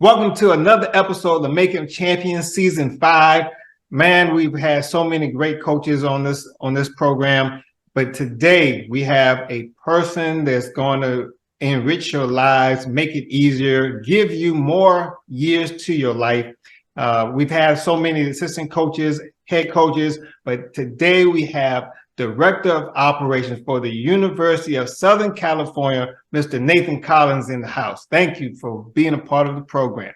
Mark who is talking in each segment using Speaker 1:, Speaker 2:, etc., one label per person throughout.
Speaker 1: Welcome to another episode of the Making Champions Season 5. Man, we've had so many great coaches on this program, but today we have a person that's going to enrich your lives, make it easier, give you more years to your life. We've had so many assistant coaches, head coaches, but today we have Director of Operations for the University of Southern California, Mr. Nathan Collins in the house. Thank you for being a part of the program.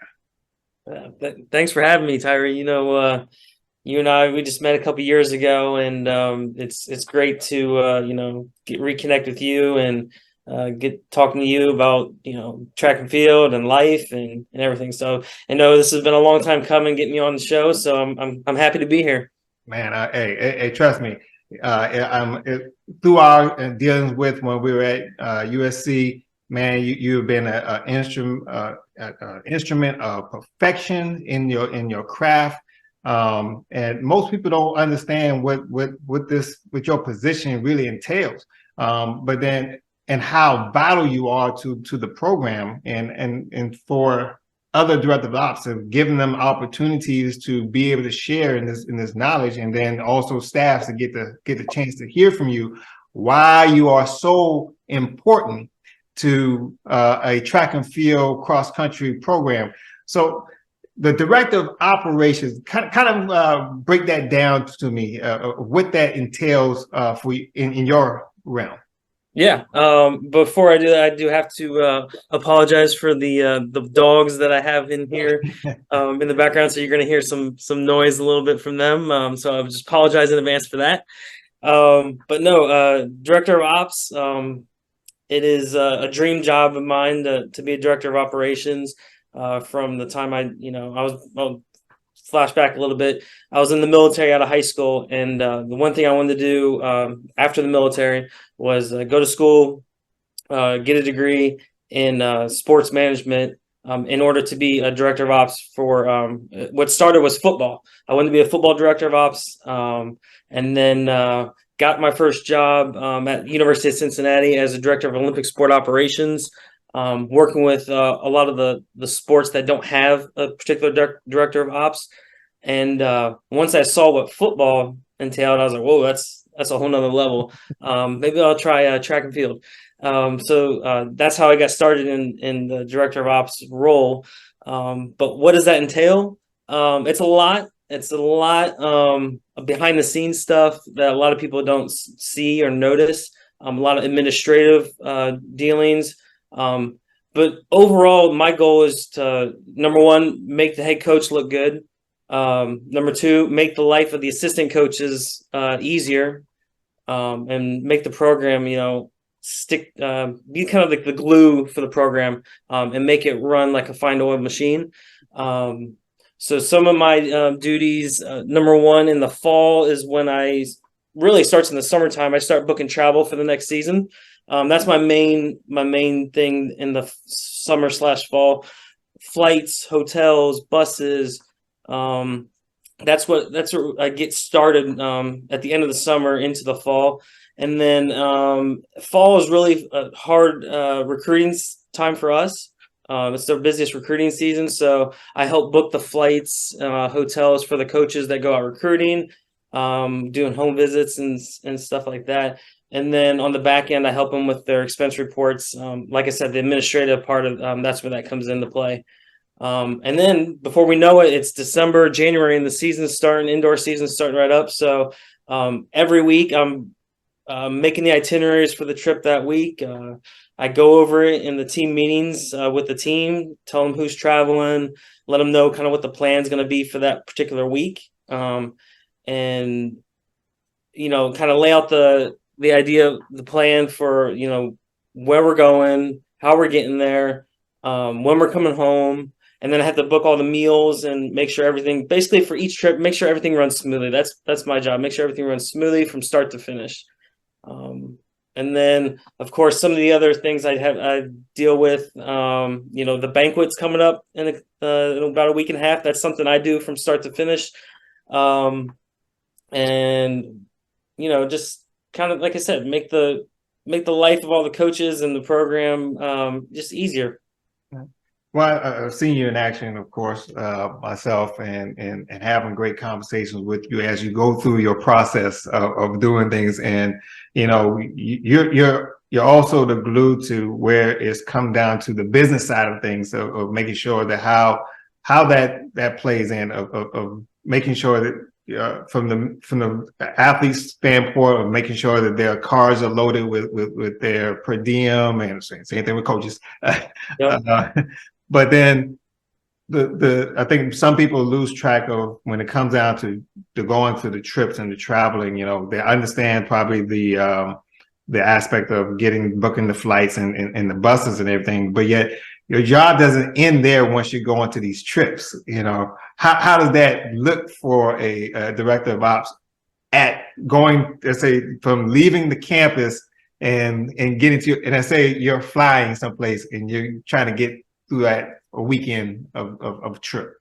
Speaker 2: Thanks for having me, Tyree. You and I, we just met a couple years ago, and it's great to reconnect with you and get talking to you about track and field and life and everything. So I know this has been a long time coming, getting you on the show. So I'm happy to be here.
Speaker 1: Man, hey, trust me. Through our dealings with when we were at USC, man, you've been an instrument of perfection in your craft, and most people don't understand what your position really entails. But then and how vital you are to the program and for other directive ops of giving them opportunities to be able to share in this knowledge, and then also staffs to get the chance to hear from you why you are so important to a track and field cross country program. So the director of operations, kind of break that down to me, what that entails for you in your realm.
Speaker 2: Yeah. Before I do that, I do have to apologize for the dogs that I have in here in the background. So you're going to hear some noise a little bit from them. So I just apologize in advance for that. But no, director of ops. It is a dream job of mine to be a director of operations. From the time I'll flashback a little bit. I was in the military out of high school, and the one thing I wanted to do after the military was go to school, get a degree in sports management in order to be a director of ops for what started was football. I wanted to be a football director of ops, and then got my first job at University of Cincinnati as a director of Olympic sport operations. Working with a lot of the sports that don't have a particular director of ops. And once I saw what football entailed, I was like, whoa, that's a whole nother level. Maybe I'll try track and field. So that's how I got started in the director of ops role. But what does that entail? It's a lot. It's a lot behind the scenes stuff that a lot of people don't see or notice. A lot of administrative dealings. But overall, my goal is to, number one, make the head coach look good. Number two, make the life of the assistant coaches easier, and make the program, stick, be kind of like the glue for the program, and make it run like a fine oil machine. So some of my duties, number one, in the fall is when I really starts in the summertime. I start booking travel for the next season. That's my main thing in the summer/fall. Flights, hotels, buses. That's where I get started at the end of the summer into the fall. And then fall is really a hard recruiting time for us. It's the busiest recruiting season. So I help book the flights, hotels for the coaches that go out recruiting, doing home visits and stuff like that. And then on the back end, I help them with their expense reports. Like I said, the administrative part of that's where that comes into play. And then before we know it, it's December, January, and the season's starting, indoor season's starting right up. So every week I'm making the itineraries for the trip that week. I go over it in the team meetings with the team, tell them who's traveling, let them know kind of what the plan's going to be for that particular week. And, kind of lay out the idea, the plan for, where we're going, how we're getting there, when we're coming home. And then I have to book all the meals and make sure everything, basically for each trip, make sure everything runs smoothly. That's my job. Make sure everything runs smoothly from start to finish. And then, of course, some of the other things I deal with, the banquet's coming up in about a week and a half. That's something I do from start to finish. And, just kind of, like I said, make the life of all the coaches and the program just easier.
Speaker 1: Well, I've seen you in action, of course, myself, and having great conversations with you as you go through your process of doing things. And you're also the glue to where it's come down to the business side of things, of making sure that how that plays in, of making sure that from the athlete's standpoint of making sure that their cars are loaded with their per diem, and same thing with coaches.
Speaker 2: Yep.
Speaker 1: But then I think some people lose track of when it comes down to going to the trips and the traveling. They understand probably the aspect of booking the flights and the buses and everything, but yet your job doesn't end there once you go onto these trips. How does that look for a director of ops at going, let's say, from leaving the campus and getting to, and I say you're flying someplace and you're trying to get through that a weekend of trip?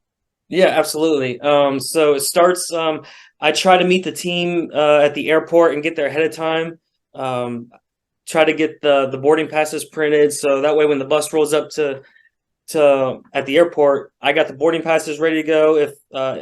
Speaker 2: Yeah, absolutely. So it starts, I try to meet the team at the airport and get there ahead of time. Try to get the boarding passes printed so that way when the bus rolls up to at the airport, I got the boarding passes ready to go. If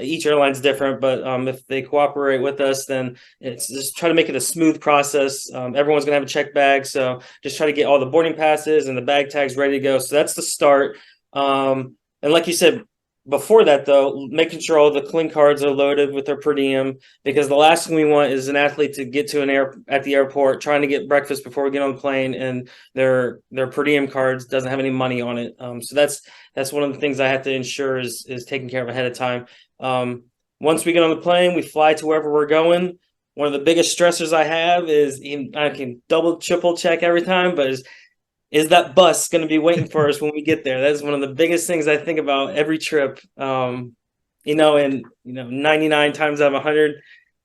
Speaker 2: each airline's different, but if they cooperate with us, then it's just try to make it a smooth process. Everyone's gonna have a check bag, so just try to get all the boarding passes and the bag tags ready to go. So that's the start. And like you said, before that though, making sure all the clean cards are loaded with their per diem, because the last thing we want is an athlete to get to at the airport trying to get breakfast before we get on the plane and their per diem cards doesn't have any money on it. So that's one of the things I have to ensure is taken care of ahead of time. Once we get on the plane, we fly to wherever we're going. One of the biggest stressors I have is I can double, triple check every time, but is that bus going to be waiting for us when we get there? That is one of the biggest things I think about every trip. And 99 times out of 100,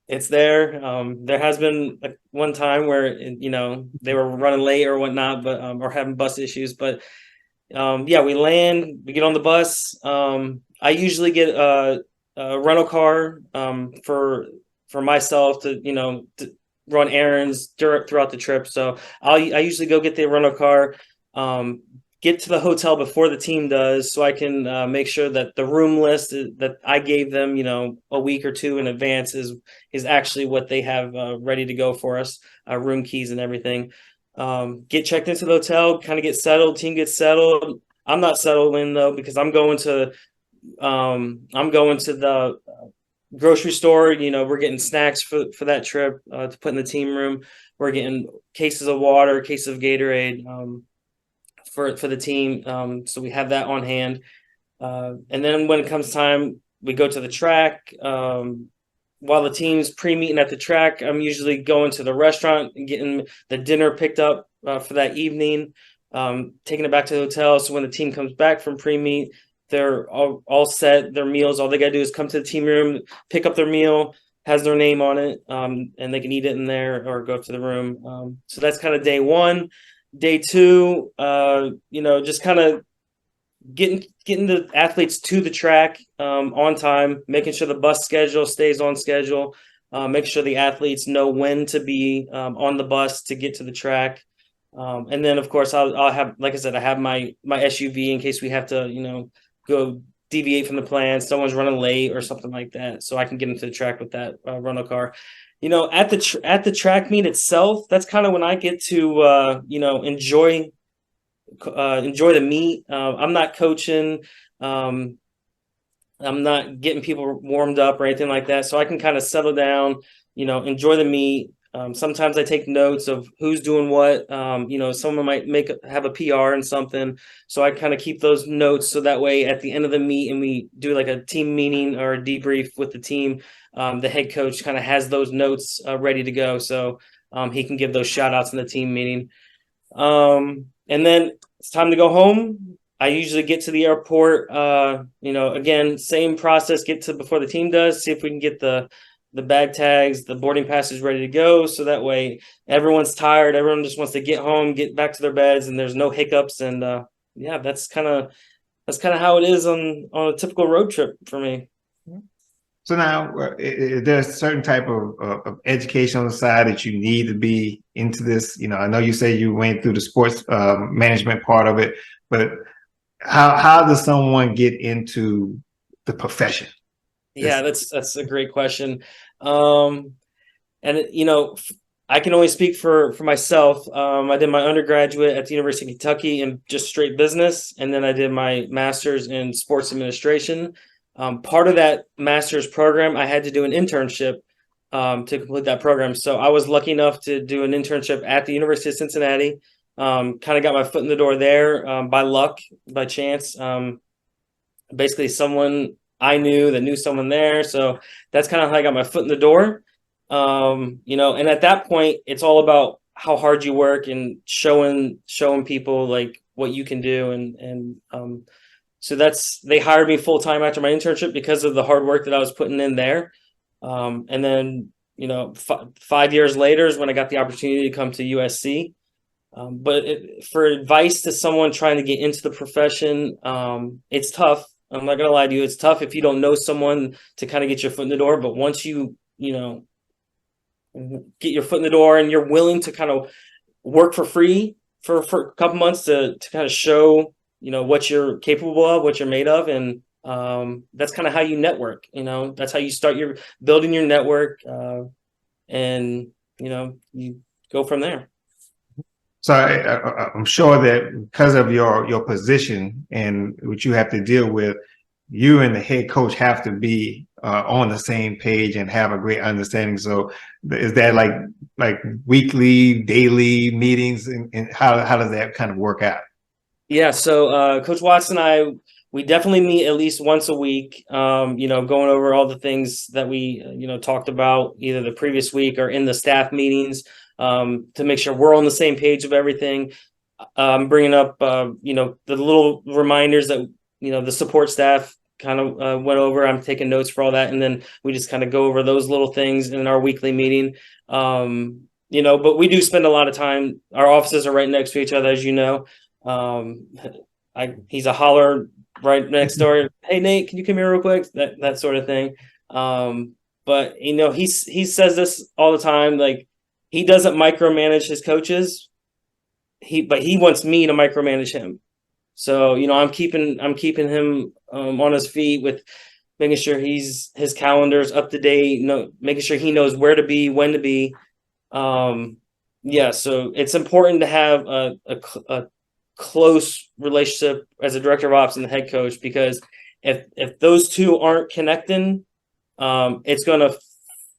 Speaker 2: it's there. There has been one time where they were running late or whatnot, but or having bus issues. But yeah, we land, we get on the bus. I usually get a rental car for myself to run errands throughout the trip. So I usually go get the rental car, get to the hotel before the team does, so I can make sure that the room list that I gave them, a week or two in advance is actually what they have ready to go for us, room keys and everything. Get checked into the hotel, kind of get settled, team gets settled. I'm not settled in though because I'm going to the grocery store. We're getting snacks for that trip to put in the team room. We're getting cases of water, cases of Gatorade for the team. So we have that on hand. And then when it comes time, we go to the track. While the team's pre-meeting at the track, I'm usually going to the restaurant and getting the dinner picked up for that evening, taking it back to the hotel. So when the team comes back from pre-meet, they're all set, their meals. All they got to do is come to the team room, pick up their meal, has their name on it, and they can eat it in there or go to the room. So that's kind of day one. Day two, just kind of getting the athletes to the track on time, making sure the bus schedule stays on schedule, make sure the athletes know when to be on the bus to get to the track. And then, of course, I'll have, like I said, I have my SUV in case we have to, go deviate from the plan. Someone's running late or something like that, so I can get into the track with that rental car. At the track meet itself, that's kind of when I get to enjoy the meet. I'm not coaching. I'm not getting people warmed up or anything like that, so I can kind of settle down, enjoy the meet. Sometimes I take notes of who's doing what. Someone might have a PR and something, so I kind of keep those notes so that way at the end of the meet and we do like a team meeting or a debrief with the team, the head coach kind of has those notes ready to go, so he can give those shout outs in the team meeting. And then it's time to go home. I usually get to the airport, again, same process, get to before the team does, see if we can get the bag tags, the boarding passes ready to go. So that way everyone's tired. Everyone just wants to get home, get back to their beds, and there's no hiccups. And yeah, that's kind of how it is on a typical road trip for me.
Speaker 1: So now, there's a certain type of education on the side that you need to be into this. I know you say you went through the sports management part of it, but how does someone get into the profession?
Speaker 2: Yeah, that's a great question. Um, and I can only speak for myself. I did my undergraduate at the University of Kentucky in just straight business, and then I did my master's in sports administration. Part of that master's program, I had to do an internship to complete that program. So I was lucky enough to do an internship at the University of Cincinnati. Kind of got my foot in the door there by luck, by chance. Basically, someone I knew that knew someone there. So that's kind of how I got my foot in the door. And at that point, it's all about how hard you work and showing people like what you can do. So they hired me full time after my internship because of the hard work that I was putting in there. And then, 5 years later is when I got the opportunity to come to USC. For advice to someone trying to get into the profession, it's tough. I'm not gonna lie to you, it's tough if you don't know someone to kind of get your foot in the door. But once get your foot in the door and you're willing to kind of work for free for a couple months to kind of show what you're capable of, what you're made of, and that's kind of how you network. That's how you start your building your network, and you go from there.
Speaker 1: So I'm sure that because of your position and what you have to deal with, you and the head coach have to be on the same page and have a great understanding. So is that like weekly, daily meetings, and how does that kind of work out?
Speaker 2: Yeah, so Coach Watson and we definitely meet at least once a week. Going over all the things that we talked about either the previous week or in the staff meetings, to make sure we're on the same page of everything. Bringing up the little reminders that the support staff kind of went over. I'm taking notes for all that, and then we just kind of go over those little things in our weekly meeting. But we do spend a lot of time. Our offices are right next to each other, as you know. He's a holler right next door. Hey Nate, can you come here real quick? That sort of thing. But he says this all the time. Like, he doesn't micromanage his coaches. But he wants me to micromanage him. So I'm keeping him on his feet with making sure his calendar's up to date. Making sure he knows where to be, when to be. So it's important to have a close relationship as a director of ops and the head coach, because if those two aren't connecting, it's going to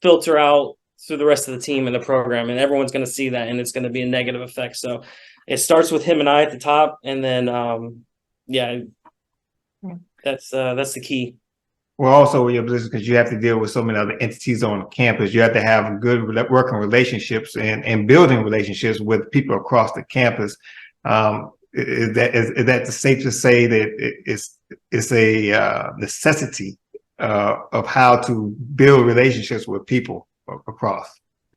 Speaker 2: filter out through the rest of the team and the program, and everyone's going to see that, and it's going to be a negative effect. So it starts with him and I at the top, and then that's the key.
Speaker 1: Well, also with your position, because you have to deal with so many other entities on campus, you have to have good working relationships and building relationships with people across the campus. Is that safe to say that it's a necessity of how to build relationships with people across?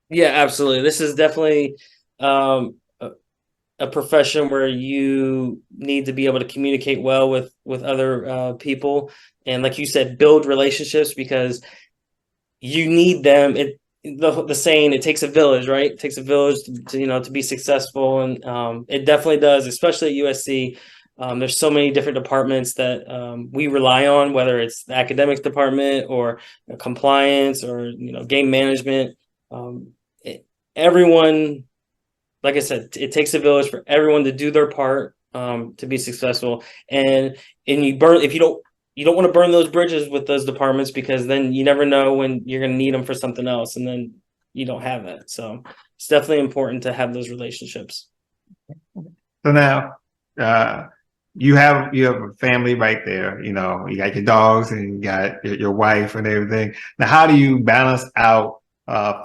Speaker 2: Yeah, absolutely. This is definitely a profession where you need to be able to communicate well with other people, and like you said, build relationships, because you need them. The saying, it takes a village, right? It takes a village to be successful, and it definitely does, especially at USC. There's so many different departments that we rely on, whether it's the academics department or compliance or game management. Everyone, like I said, it takes a village for everyone to do their part to be successful. And you don't want to burn those bridges with those departments, because then you never know when you're going to need them for something else, and then you don't have that. So it's definitely important to have those relationships.
Speaker 1: So now, you have a family right there. You got your dogs and you got your wife and everything. Now, how do you balance out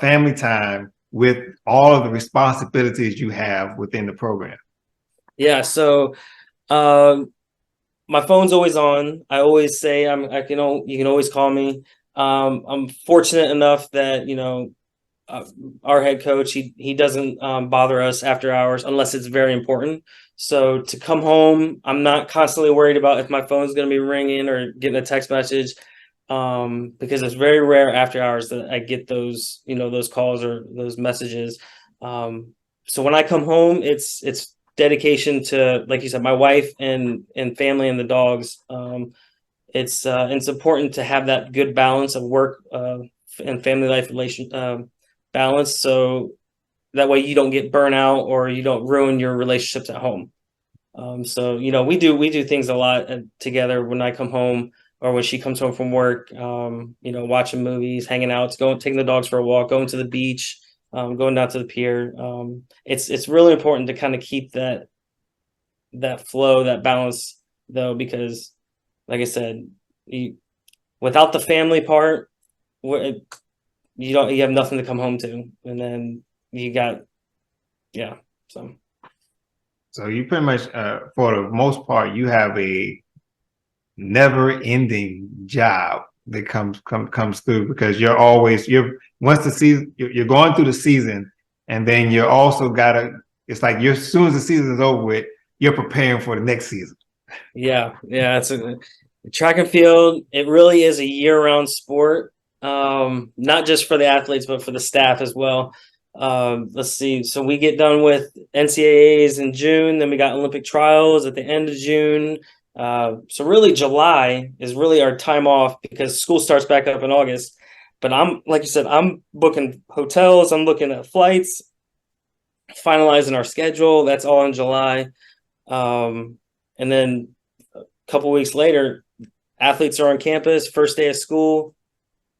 Speaker 1: family time with all of the responsibilities you have within the program?
Speaker 2: Yeah. So my phone's always on. I always say you can always call me. I'm fortunate enough that our head coach, he doesn't bother us after hours unless it's very important. So to come home, I'm not constantly worried about if my phone's going to be ringing or getting a text message, because it's very rare after hours that I get those calls or those messages. So when I come home, it's dedication to, like you said, my wife and family and the dogs. It's important to have that good balance of work and family life balance, so that way you don't get burnout or you don't ruin your relationships at home. So we do things a lot together when I come home or when she comes home from work. Watching movies, hanging out, taking the dogs for a walk, going to the beach, going down to the pier. It's really important to kind of keep that flow, that balance, though, because like I said, without the family part, you have nothing to come home to, and then you got so.
Speaker 1: So you pretty much, for the most part, you have a never-ending job that comes through, because you're once the season, you're going through the season, and then you're also it's like as soon as the season is over with, you're preparing for the next season.
Speaker 2: Yeah, it's a track and field. It really is a year-round sport, not just for the athletes, but for the staff as well. Let's see. So we get done with NCAAs in June, then we got Olympic trials at the end of June. So really July is really our time off because school starts back up in August. But like you said, I'm booking hotels, I'm looking at flights, finalizing our schedule. That's all in July. And then a couple weeks later, athletes are on campus, first day of school.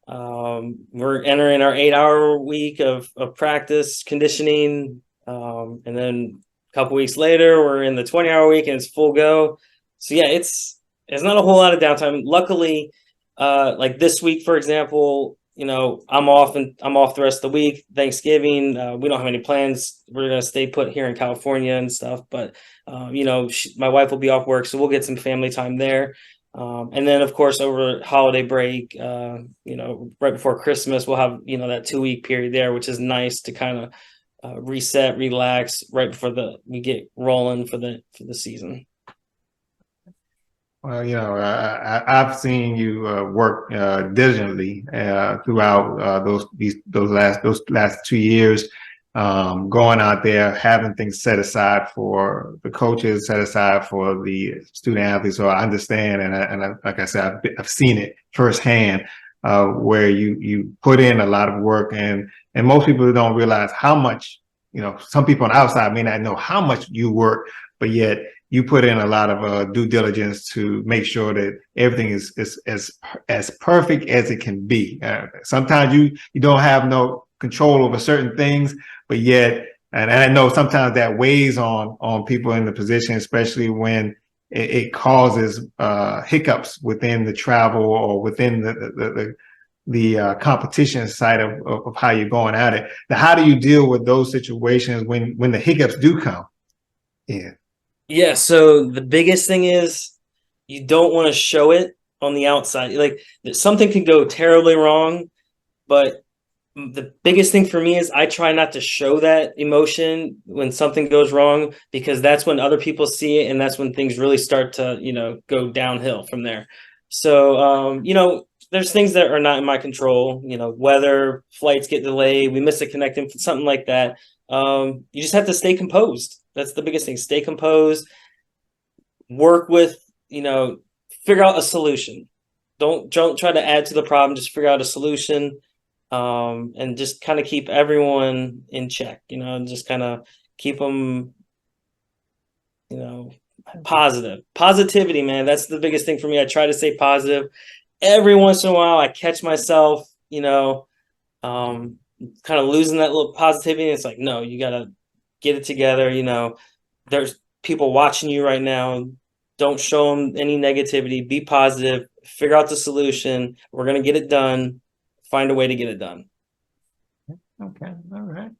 Speaker 2: We're entering our 8-hour week of practice, conditioning. And then a couple weeks later, we're in the 20-hour week and it's full go. So yeah, it's not a whole lot of downtime. Luckily, like this week, for example, I'm off the rest of the week. Thanksgiving, we don't have any plans. We're gonna stay put here in California and stuff. But my wife will be off work, so we'll get some family time there. And then, of course, over holiday break, right before Christmas, we'll have that 2-week period there, which is nice to kind of reset, relax right before we get rolling for the season.
Speaker 1: Well, I've seen you work diligently throughout those last 2 years, going out there, having things set aside for the coaches, set aside for the student athletes. So I understand, and like I said, I've seen it firsthand, where you put in a lot of work, and most people don't realize how much. Some people on the outside may not know how much you work, but yet you put in a lot of due diligence to make sure that everything is as perfect as it can be. Sometimes you don't have no control over certain things, but yet, and I know sometimes that weighs on people in the position, especially when it causes hiccups within the travel or within the competition side of how you're going at it. Now, how do you deal with those situations when the hiccups do come?
Speaker 2: Yeah, so the biggest thing is you don't want to show it on the outside. Like, something can go terribly wrong, but the biggest thing for me is I try not to show that emotion when something goes wrong, because that's when other people see it, and that's when things really start to, go downhill from there. So, there's things that are not in my control, weather, flights get delayed, we miss a connecting, something like that. You just have to stay composed. That's the biggest thing. Stay composed, work with, figure out a solution. Don't try to add to the problem, just figure out a solution, and just kind of keep everyone in check, just kind of keep them, positivity, man. That's the biggest thing for me. I try to stay positive. Every once in a while I catch myself, kind of losing that little positivity. It's like, no, you got to get it together. There's people watching you right now. Don't show them any negativity. Be positive. Figure out the solution. We're going to get it done. Find a way to get it done.
Speaker 1: Okay. All right.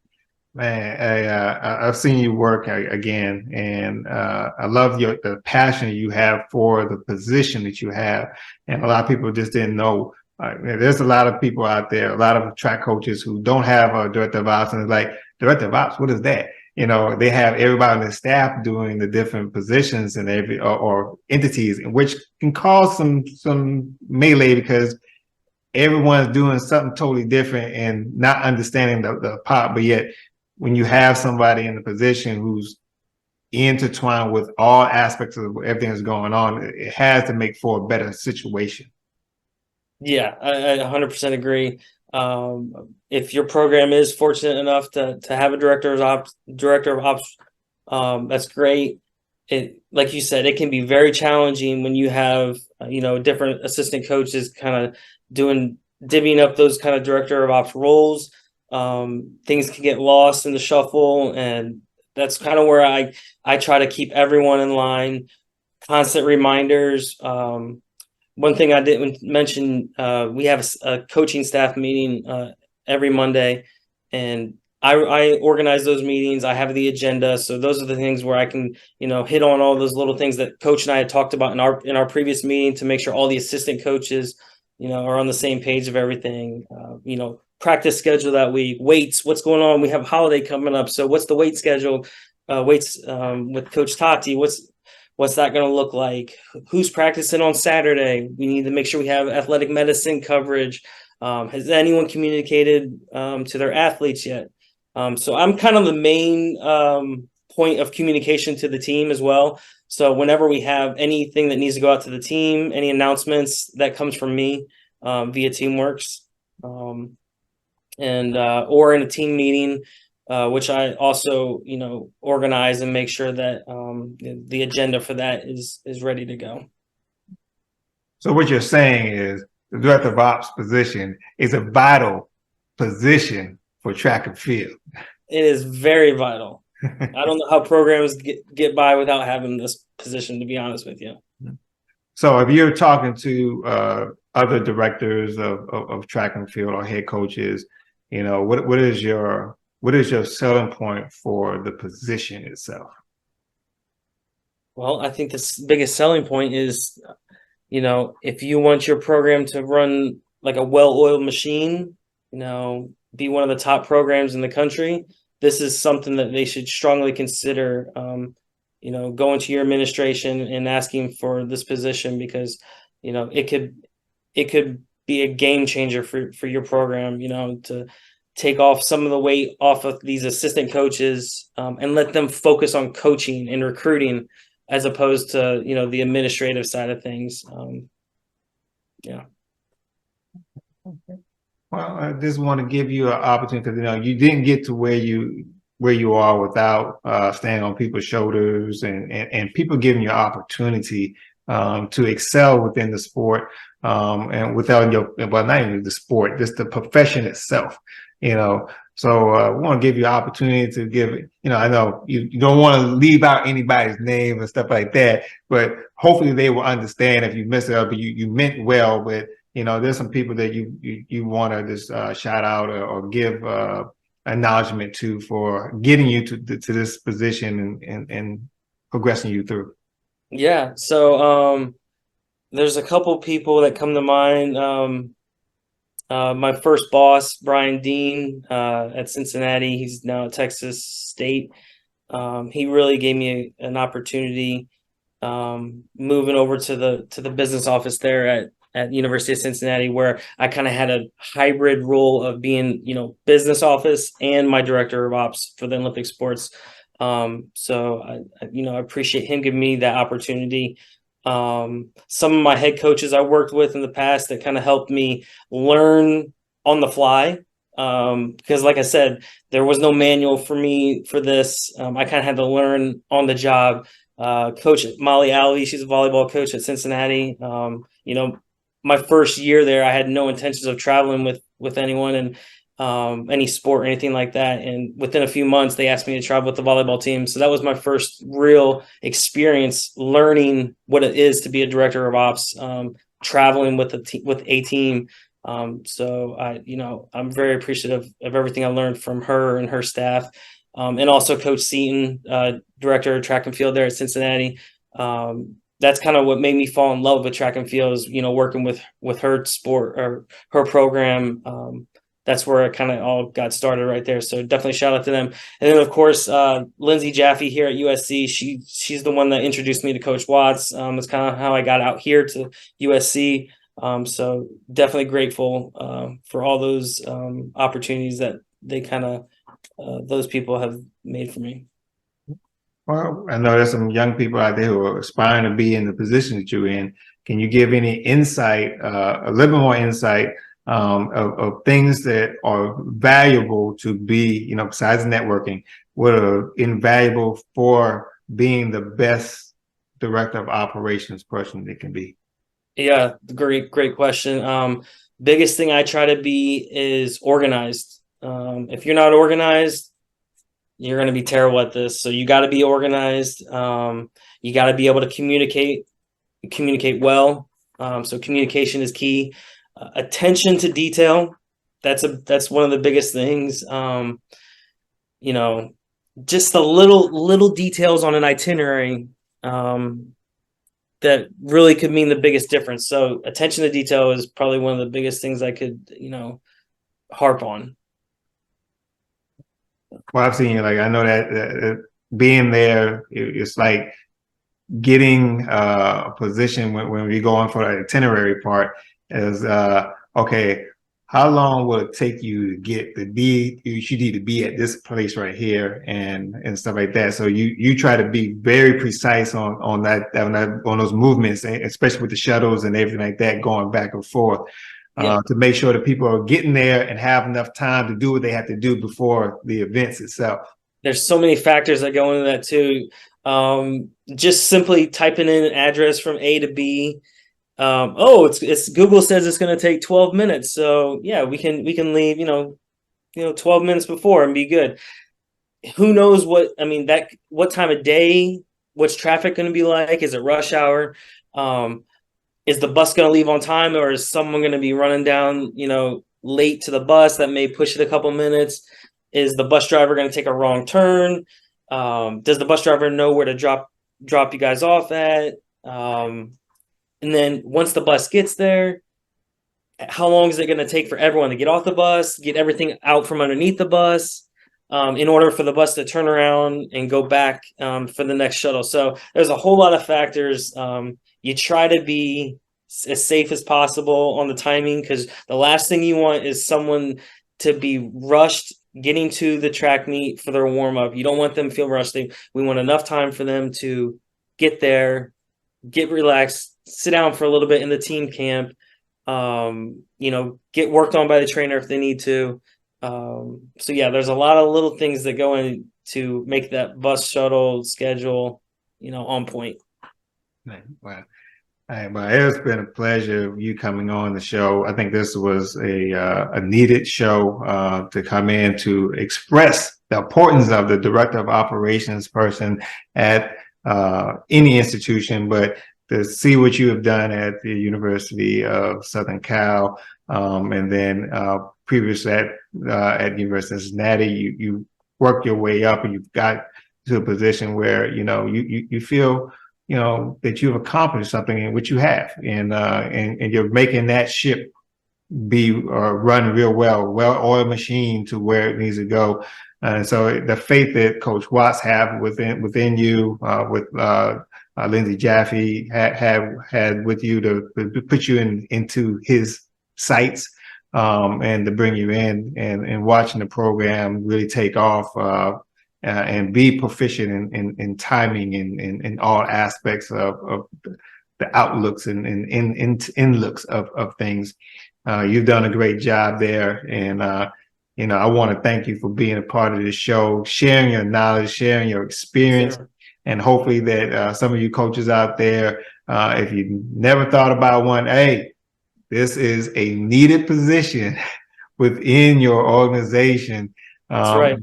Speaker 1: Man, I've seen you work again, and I love the passion you have for the position that you have. And a lot of people just didn't know. There's a lot of people out there, a lot of track coaches who don't have a director of ops, and it's like, director of ops, what is that? They have everybody on their staff doing the different positions and or entities, which can cause some melee, because everyone's doing something totally different and not understanding the part. But yet, when you have somebody in the position who's intertwined with all aspects of everything that's going on, it has to make for a better situation.
Speaker 2: Yeah, I 100% agree. If your program is fortunate enough to have a director of ops, that's great. It, like you said, it can be very challenging when you have different assistant coaches kind of doing divvying up those kind of director of ops roles. Things can get lost in the shuffle, and that's kind of where I try to keep everyone in line. Constant reminders. One thing I didn't mention, we have a coaching staff meeting every Monday, and I organize those meetings. I have the agenda, so those are the things where I can hit on all those little things that Coach and I had talked about in our previous meeting to make sure all the assistant coaches are on the same page of everything. Practice schedule that week, weights, what's going on. We have a holiday coming up, so what's the weight schedule? Weights with Coach Tati. What's that going to look like? Who's practicing on Saturday? We need to make sure we have athletic medicine coverage. Has anyone communicated to their athletes yet? So I'm kind of the main point of communication to the team as well. So whenever we have anything that needs to go out to the team, any announcements, that comes from me via Teamworks, and or in a team meeting, which I also, organize and make sure that the agenda for that is ready to go.
Speaker 1: So what you're saying is the director of ops position is a vital position for track and field.
Speaker 2: It is very vital. I don't know how programs get by without having this position, to be honest with you.
Speaker 1: So if you're talking to other directors of track and field or head coaches, what is your selling point for the position itself?
Speaker 2: Well, I think the biggest selling point is, if you want your program to run like a well-oiled machine, be one of the top programs in the country, this is something that they should strongly consider, going to your administration and asking for this position, because, it could be a game changer for your program, to take off some of the weight off of these assistant coaches and let them focus on coaching and recruiting as opposed to, the administrative side of things. Yeah.
Speaker 1: Well, I just want to give you an opportunity because you didn't get to where you are without standing on people's shoulders and people giving you opportunity to excel within the sport and without not even the sport, just the profession itself. So we want to give you an opportunity to give it. I know you don't want to leave out anybody's name and stuff like that, but hopefully they will understand if you mess it up. But you meant well, but there's some people that you want to just shout out or give acknowledgement to for getting you to this position and progressing you through.
Speaker 2: Yeah. So there's a couple people that come to mind. My first boss, Brian Dean, at Cincinnati. He's now at Texas State. He really gave me an opportunity moving over to the business office there at University of Cincinnati, where I kind of had a hybrid role of being, business office and my director of ops for the Olympic sports. So I appreciate him giving me that opportunity. Some of my head coaches I worked with in the past that kind of helped me learn on the fly. Because like I said, there was no manual for me for this. I kind of had to learn on the job. Coach Molly Alley, she's a volleyball coach at Cincinnati. My first year there, I had no intentions of traveling with anyone and any sport or anything like that. And within a few months, they asked me to travel with the volleyball team. So that was my first real experience learning what it is to be a director of ops, traveling with a team. So I'm very appreciative of everything I learned from her and her staff. And also Coach Seaton, director of track and field there at Cincinnati. That's kind of what made me fall in love with track and field is, working with her sport or her program. That's where it kind of all got started right there. So definitely shout out to them. And then of course, Lindsay Jaffe here at USC, she's the one that introduced me to Coach Watts. It's kind of how I got out here to USC. So definitely grateful for all those opportunities that they kind of those people have made for me.
Speaker 1: Well, I know there's some young people out there who are aspiring to be in the position that you're in. Can you give any insight, a little bit more insight of things that are valuable to be, besides networking, what are invaluable for being the best director of operations person that can be?
Speaker 2: Yeah, great question. Biggest thing I try to be is organized. If you're not organized, you're going to be terrible at this. So you got to be organized. You got to be able to communicate well. So communication is key. Attention to detail. That's one of the biggest things. You know, just the little details on an itinerary. That really could mean the biggest difference. So attention to detail is probably one of the biggest things I could, harp on.
Speaker 1: Well, I've seen, like, I know that being there, it's like getting a position when we go on for the itinerary part is, okay, how long will it take you to get to be, you need to be at this place right here and stuff like that. So you try to be very precise on those movements, especially with the shuttles and everything like that, going back and forth. To make sure that people are getting there and have enough time to do what they have to do before the events itself.
Speaker 2: There's so many factors that go into that too. Just simply typing in an address from A to B. It's Google says it's going to take 12 minutes. So yeah, we can leave, 12 minutes before and be good. Who knows what time of day, what's traffic going to be like? Is it rush hour? Is the bus going to leave on time, or is someone going to be running down, late to the bus that may push it a couple minutes? Is the bus driver going to take a wrong turn? Does the bus driver know where to drop you guys off at? And then once the bus gets there, how long is it going to take for everyone to get off the bus, get everything out from underneath the bus, in order for the bus to turn around and go back for the next shuttle? So there's a whole lot of factors. You try to be as safe as possible on the timing, because the last thing you want is someone to be rushed getting to the track meet for their warm-up. You don't want them to feel rushed. We want enough time for them to get there, get relaxed, sit down for a little bit in the team camp, get worked on by the trainer if they need to. So yeah, there's a lot of little things that go in to make that bus shuttle schedule, on point.
Speaker 1: Wow. Well, it's been a pleasure you coming on the show. I think this was a needed show to come in to express the importance of the director of operations person at any institution, but to see what you have done at the University of Southern Cal, and then previous at University of Cincinnati, you worked your way up and you've got to a position where you feel that you've accomplished something, in which you have, and you're making that ship be run real well-oiled machine to where it needs to go. And so the faith that Coach Watts have within you, with Lindsay Jaffe had with you to put you into his sights, and to bring you in and watching the program really take off. And be proficient in timing in all aspects of the outlooks and inlooks of things. You've done a great job there, and I want to thank you for being a part of this show, sharing your knowledge, sharing your experience,
Speaker 2: Sure.
Speaker 1: and hopefully that some of you coaches out there, if you never thought about one, hey, this is a needed position within your organization.
Speaker 2: That's right.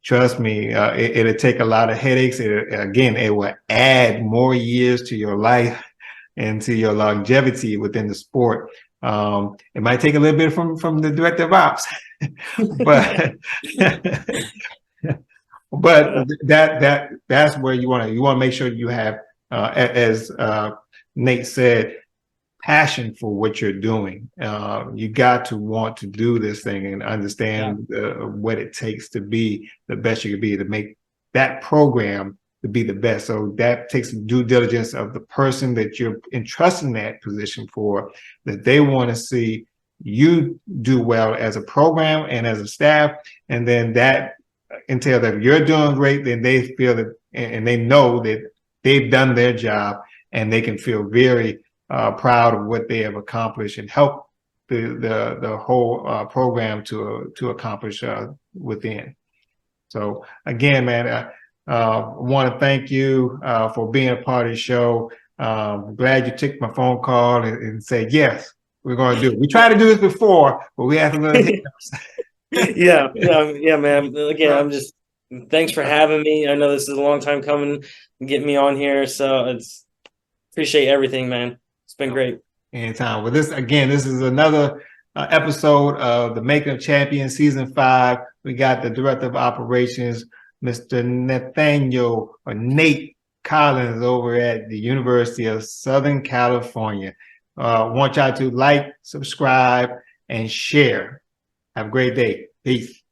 Speaker 1: Trust me, it'll take a lot of headaches. It will add more years to your life and to your longevity within the sport. It might take a little bit from the director of ops, but that's where you want to make sure you have, as Nate said, passion for what you're doing. You got to want to do this thing and understand what it takes to be the best you can be, to make that program to be the best. So that takes due diligence of the person that you're entrusting that position for, that they want to see you do well as a program and as a staff, and then that entail that if you're doing great, then they feel that, and they know that they've done their job, and they can feel very proud of what they have accomplished and help the whole program to accomplish within. So again, man, I want to thank you for being a part of the show. I'm glad you took my phone call and said, yes, we're going to do it. We tried to do this before, but we had some little hiccups.
Speaker 2: Yeah, man. Again, I'm just thanks for having me. I know this is a long time coming, get me on here, so it's appreciate everything, man. It's been great.
Speaker 1: Anytime. Well, this is another episode of the Making of Champions Season 5. We got the Director of Operations, Mr. Nathaniel or Nate Collins over at the University of Southern California. Want y'all to like, subscribe, and share. Have a great day. Peace.